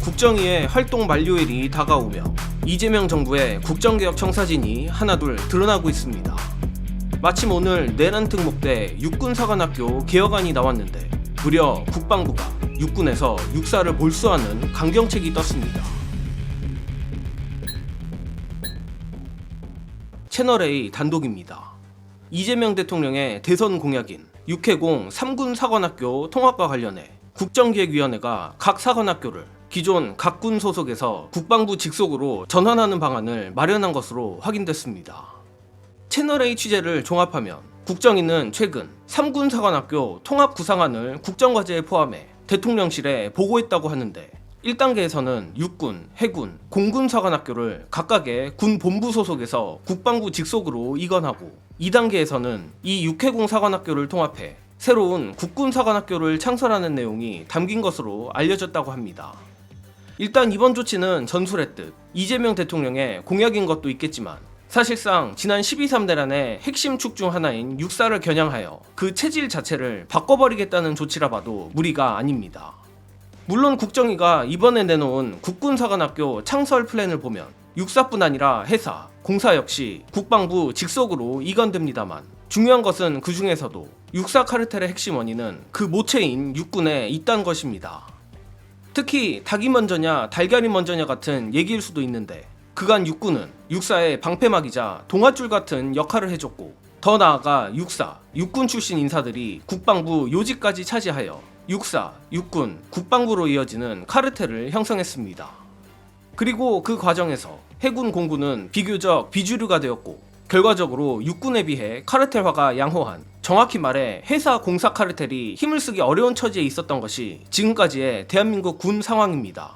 국정위의 활동 만료일이 다가오며 이재명 정부의 국정개혁 청사진이 하나둘 드러나고 있습니다. 마침 오늘 내란 특목대 육군사관학교 개혁안이 나왔는데 무려 국방부가 육군에서 육사를 몰수하는 강경책이 떴습니다. 채널A 단독입니다. 이재명 대통령의 대선 공약인 육해공 3군 사관학교 통합과 관련해 국정기획위원회가 각 사관학교를 기존 각군 소속에서 국방부 직속으로 전환하는 방안을 마련한 것으로 확인됐습니다. 채널A 취재를 종합하면 국정위는 최근 3군 사관학교 통합 구상안을 국정과제에 포함해 대통령실에 보고했다고 하는데 1단계에서는 육군, 해군, 공군 사관학교를 각각의 군 본부 소속에서 국방부 직속으로 이관하고 2단계에서는 이 육해공 사관학교를 통합해 새로운 국군 사관학교를 창설하는 내용이 담긴 것으로 알려졌다고 합니다. 일단 이번 조치는 전술했듯 이재명 대통령의 공약인 것도 있겠지만 사실상 지난 12.3 내란의 핵심 축 중 하나인 육사를 겨냥하여 그 체질 자체를 바꿔버리겠다는 조치라 봐도 무리가 아닙니다. 물론 국정위가 이번에 내놓은 국군사관학교 창설 플랜을 보면 육사뿐 아니라 해사, 공사 역시 국방부 직속으로 이관됩니다만 중요한 것은 그 중에서도 육사 카르텔의 핵심 원인은 그 모체인 육군에 있다는 것입니다. 특히 닭이 먼저냐 달걀이 먼저냐 같은 얘기일 수도 있는데 그간 육군은 육사의 방패막이자 동아줄 같은 역할을 해줬고 더 나아가 육사, 육군 출신 인사들이 국방부 요직까지 차지하여 육사, 육군, 국방부로 이어지는 카르텔을 형성했습니다. 그리고 그 과정에서 해군, 공군은 비교적 비주류가 되었고 결과적으로 육군에 비해 카르텔화가 양호한, 정확히 말해 해사 공사 카르텔이 힘을 쓰기 어려운 처지에 있었던 것이 지금까지의 대한민국 군 상황입니다.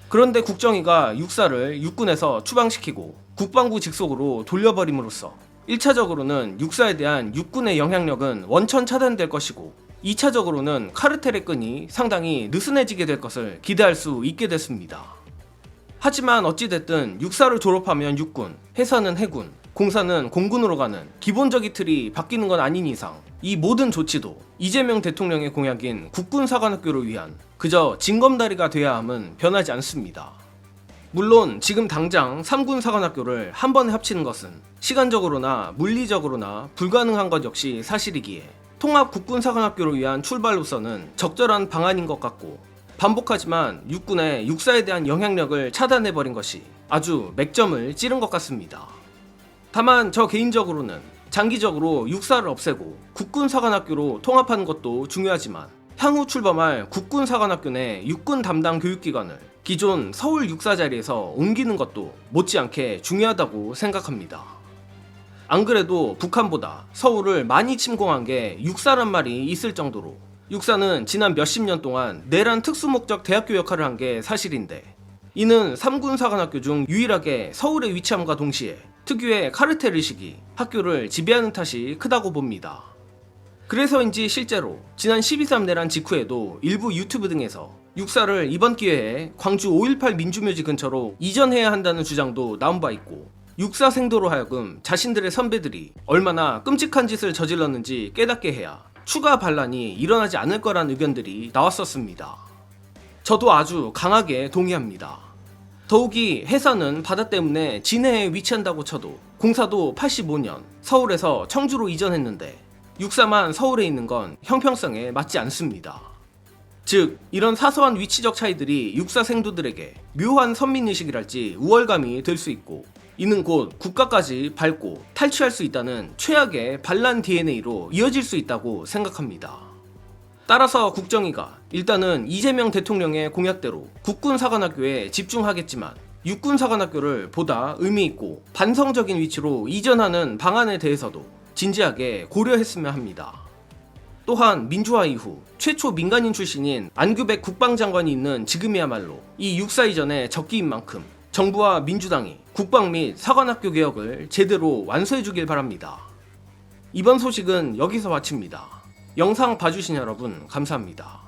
그런데 국정위가 육사를 육군에서 추방시키고 국방부 직속으로 돌려버림으로써 1차적으로는 육사에 대한 육군의 영향력은 원천 차단될 것이고 2차적으로는 카르텔의 끈이 상당히 느슨해지게 될 것을 기대할 수 있게 됐습니다. 하지만 어찌됐든 육사를 졸업하면 육군, 해사는 해군, 공사는 공군으로 가는 기본적인 틀이 바뀌는 건 아닌 이상 이 모든 조치도 이재명 대통령의 공약인 국군사관학교를 위한 그저 징검다리가 돼야 함은 변하지 않습니다. 물론 지금 당장 3군 사관학교를 한 번에 합치는 것은 시간적으로나 물리적으로나 불가능한 것 역시 사실이기에 통합 국군사관학교를 위한 출발로서는 적절한 방안인 것 같고 반복하지만 육군의 육사에 대한 영향력을 차단해버린 것이 아주 맥점을 찌른 것 같습니다. 다만 저 개인적으로는 장기적으로 육사를 없애고 국군사관학교로 통합하는 것도 중요하지만 향후 출범할 국군사관학교 내 육군 담당 교육기관을 기존 서울 육사 자리에서 옮기는 것도 못지않게 중요하다고 생각합니다. 안 그래도 북한보다 서울을 많이 침공한 게 육사란 말이 있을 정도로 육사는 지난 몇십 년 동안 내란 특수목적 대학교 역할을 한 게 사실인데 이는 3군 사관학교 중 유일하게 서울에 위치함과 동시에 특유의 카르텔 의식이 학교를 지배하는 탓이 크다고 봅니다. 그래서인지 실제로 지난 12.3 내란 직후에도 일부 유튜브 등에서 육사를 이번 기회에 광주 5.18 민주묘지 근처로 이전해야 한다는 주장도 나온 바 있고 육사생도로 하여금 자신들의 선배들이 얼마나 끔찍한 짓을 저질렀는지 깨닫게 해야 추가 반란이 일어나지 않을 거란 의견들이 나왔었습니다. 저도 아주 강하게 동의합니다. 더욱이 해사는 바다 때문에 진해에 위치한다고 쳐도 공사도 85년 서울에서 청주로 이전했는데 육사만 서울에 있는 건 형평성에 맞지 않습니다. 즉 이런 사소한 위치적 차이들이 육사 생도들에게 묘한 선민의식이랄지 우월감이 될 수 있고 이는 곧 국가까지 밟고 탈취할 수 있다는 최악의 반란 DNA로 이어질 수 있다고 생각합니다. 따라서 국정위가 일단은 이재명 대통령의 공약대로 국군사관학교에 집중하겠지만 육군사관학교를 보다 의미있고 반성적인 위치로 이전하는 방안에 대해서도 진지하게 고려했으면 합니다. 또한 민주화 이후 최초 민간인 출신인 안규백 국방장관이 있는 지금이야말로 이 육사 이전의 적기인 만큼 정부와 민주당이 국방 및 사관학교 개혁을 제대로 완수해주길 바랍니다. 이번 소식은 여기서 마칩니다. 영상 봐주신 여러분 감사합니다.